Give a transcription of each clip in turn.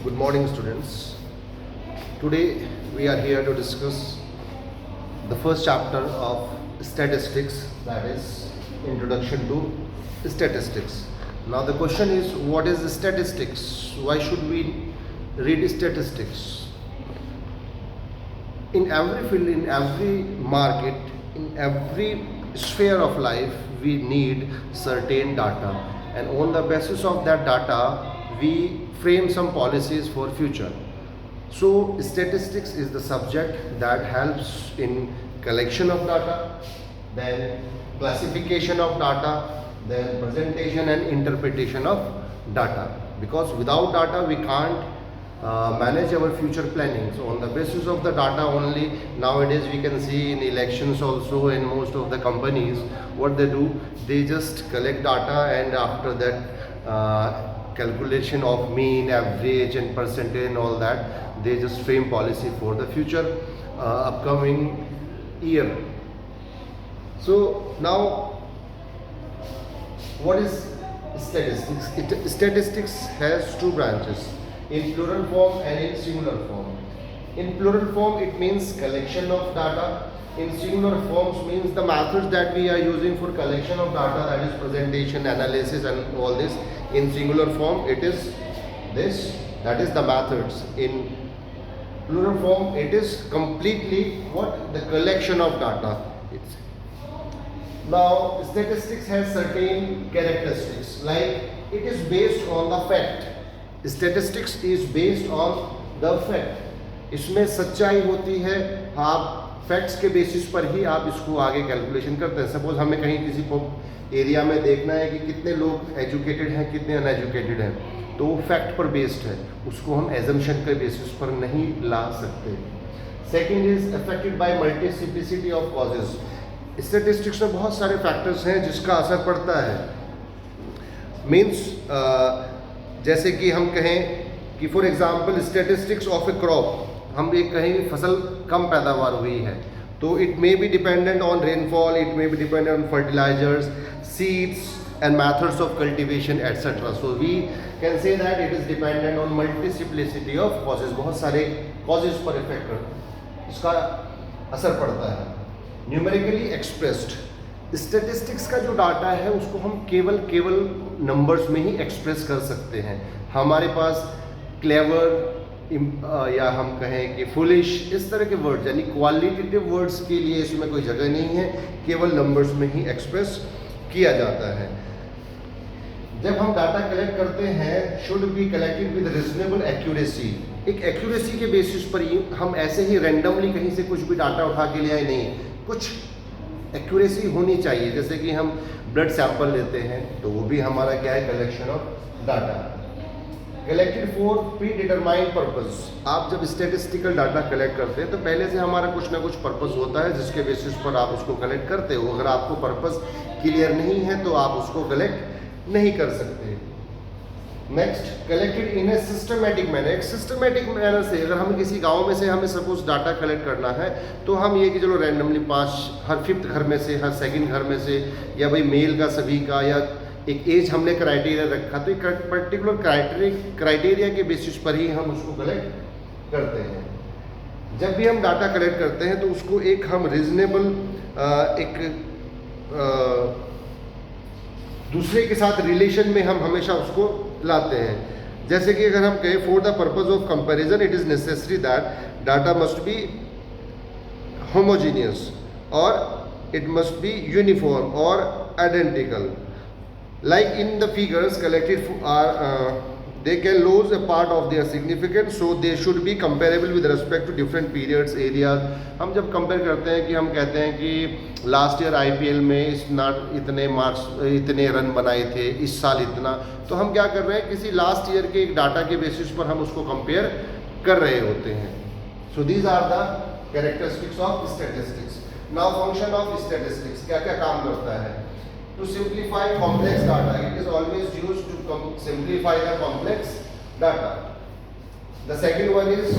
Good morning, students. Today we are here to discuss the first chapter of statistics, that is Introduction to Statistics. Now the question is, what is statistics? Why should we read statistics? In every field, in every market, in every sphere of life, we need certain data, and on the basis of that data we frame some policies for future. So statistics is the subject that helps in collection of data, then classification of data, then presentation and interpretation of data, because without data we can't manage our future planning. So on the basis of the data only, nowadays we can see in elections also, in most of the companies, what they do, they just collect data, and after that calculation of mean, average and percentage and all that, they just frame policy for the future upcoming year. So now, what is statistics? Statistics has two branches, in plural form and in singular form. In plural form it means collection of data. In singular forms means the methods that we are using for collection of data, that is presentation, analysis and all this. In singular form it is this, that is the methods. In plural form it is completely what? The collection of data. Now statistics has certain characteristics, like it is based on the fact. Statistics is based on the fact. इसमें सच्चाई होती है, आप facts के basis पर ही आप इसको आगे कैलकुलेशन करते हैं. सपोज हमें कहीं किसी को एरिया में देखना है कि कितने लोग एजुकेटेड हैं, कितने अनएजुकेटेड हैं, तो वो फैक्ट पर बेस्ड है, उसको हम एजम्पशन के बेसिस पर नहीं ला सकते. Second is affected by multiplicity of causes. Statistics में बहुत सारे फैक्टर्स हैं जिसका असर पड़ता है. मीन्स जैसे कि हम कहें कि for example statistics of a crop, हम एक कहें फसल कम पैदावार हुई है, तो it may be dependent on rainfall, it may be dependent on fertilisers, seeds and methods of cultivation etc. So we can say that it is dependent on multiplicity of causes. बहुत सारे causes पर effect इसका असर पड़ता है. Numerically expressed, statistics का जो data है उसको हम केवल नंबर्स में ही एक्सप्रेस कर सकते हैं. हमारे पास क्लेवर या हम कहें कि फुलिश, इस तरह के वर्ड्स यानी क्वालिटेटिव वर्ड्स के लिए इसमें कोई जगह नहीं है, केवल नंबर्स में ही एक्सप्रेस किया जाता है. जब हम डाटा कलेक्ट करते हैं, should be collected with reasonable accuracy. एक एक्यूरेसी के बेसिस पर ही, हम ऐसे ही रैंडमली कहीं से कुछ भी डाटा उठा के ले आए नहीं, कुछ एक्यूरेसी होनी चाहिए. जैसे कि हम ब्लड सैंपल लेते हैं तो वो भी हमारा क्या है? Collection of data. Collected for pre determined purpose. आप जब स्टेटिस्टिकल डाटा कलेक्ट करते हैं तो पहले से हमारा कुछ ना कुछ पर्पस होता है जिसके बेसिस पर आप उसको कलेक्ट करते हो. अगर आपको पर्पस क्लियर नहीं है तो आप उसको कलेक्ट नहीं कर सकते. Next, collected in a systematic manner. एक सिस्टमेटिक मैनर से, अगर हम किसी गांव में से हमें सपोज डाटा कलेक्ट करना है, तो हम ये कि चलो रैंडमली 5 हर 5th घर में से, हर 2nd घर में से, या भाई मेल का सभी का, या एक एज हमने क्राइटेरिया रखा, तो एक पर्टिकुलर क्राइटेरिया के बेसिस पर ही हम उसको कलेक्ट करते हैं. जब भी हम डाटा कलेक्ट करते हैं तो उसको एक हम रीजनेबल एक दूसरे के साथ रिलेशन में हम हमेशा उसको लाते हैं. जैसे कि अगर हम कहें for the purpose of comparison it is necessary that data must be homogeneous और इट मस्ट बी यूनिफॉर्म और identical. Like in the figures collected they can lose a part of their significance, so they should be comparable with respect to different periods, areas. हम जब compare करते हैं कि हम कहते हैं कि लास्ट ईयर IPL में इतने मार्क्स, इतने रन बनाए थे, इस साल इतना, तो हम क्या कर रहे हैं? किसी लास्ट ईयर के एक डाटा के बेसिस पर हम उसको कंपेयर कर रहे होते हैं. So these are the characteristics of statistics. Now function of statistics क्या क्या काम करता है? To simplify complex data. It is always used to simplify the complex data. The second one is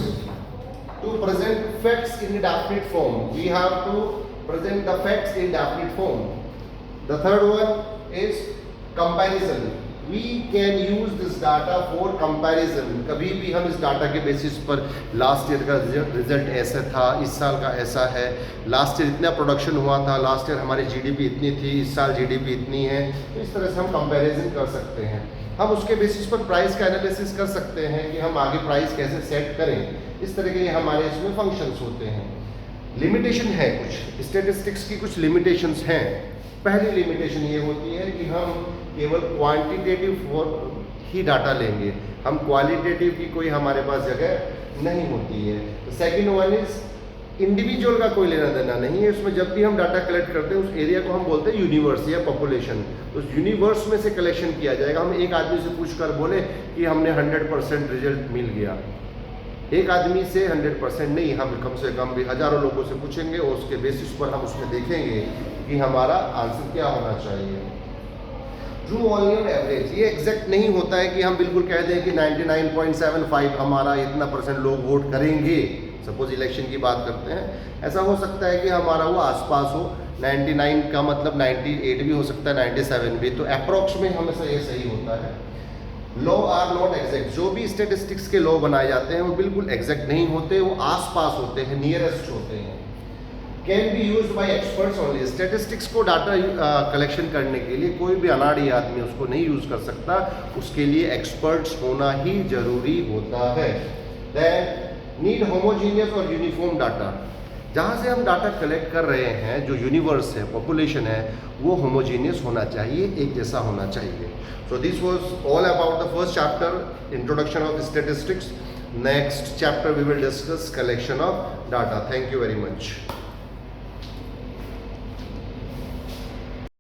to present facts in definite form. We have to present the facts in definite form. The third one is comparison. We can use this data for comparison. कभी भी हम इस data के basis पर last year का result ऐसा था, इस साल का ऐसा है, लास्ट ईयर इतना प्रोडक्शन हुआ था, लास्ट ईयर हमारी जीडीपी इतनी थी, इस साल जीडीपी इतनी है, तो इस तरह से हम कंपैरिजन कर सकते हैं। हम उसके बेसिस पर प्राइस का एनालिसिस कर सकते हैं कि हम आगे प्राइस कैसे सेट करें। इस तरह के हमारे इसमें फंक्शंस होते हैं। लिमिटेशन है, कुछ स्टैटिस्टिक्स की कुछ लिमिटेशंस हैं। पहली लिमिटेशन ये होती है कि हम केवल क्वांटिटेटिव ही डाटा लेंगे, हम क्वालिटेटिव की कोई हमारे पास जगह नहीं होती है। तो सेकेंड वन इज इंडिविजुअल का कोई लेना देना नहीं है। उसमें जब भी हम डाटा कलेक्ट करते हैं उस एरिया को हम बोलते हैं यूनिवर्स या पॉपुलेशन। उस यूनिवर्स में से कलेक्शन किया जाएगा। हम एक आदमी से पूछ कर बोले कि हमने 100% रिजल्ट मिल गया, एक आदमी से 100% नहीं, हम कम से कम भी हज़ारों लोगों से पूछेंगे और उसके बेसिस पर हम उसमें देखेंगे कि हमारा आंसर क्या होना चाहिए। ट्रू ओनली ऑन एवरेज, ये एग्जैक्ट नहीं होता है कि हम बिल्कुल कह दें कि 99.75 हमारा इतना % लोग वोट करेंगे। सपोज इलेक्शन की बात करते हैं, ऐसा हो सकता है कि हमारा वो आसपास हो, 99 का मतलब 98 भी हो सकता है, 97 भी, तो अप्रॉक्स में हमेशा ये सही होता है। लॉ आर नॉट एग्जैक्ट, जो भी स्टेटिस्टिक्स के लॉ बनाए जाते हैं वो बिल्कुल एग्जैक्ट नहीं होते, वो आसपास होते हैं, नियरेस्ट होते हैं। Can be use by experts only, statistics को डाटा कलेक्शन करने के लिए कोई भी अनाड़ी आदमी उसको नहीं यूज कर सकता, उसके लिए एक्सपर्ट्स होना ही जरूरी होता है। देन नीड होमोजीनियस और यूनिफॉर्म डाटा, जहाँ से हम डाटा कलेक्ट कर रहे हैं, जो यूनिवर्स है, पॉपुलेशन है, वो होमोजीनियस होना चाहिए, एक जैसा होना चाहिए। So this was all about the first chapter, introduction of statistics. Next chapter we will discuss collection of data. Thank you very much.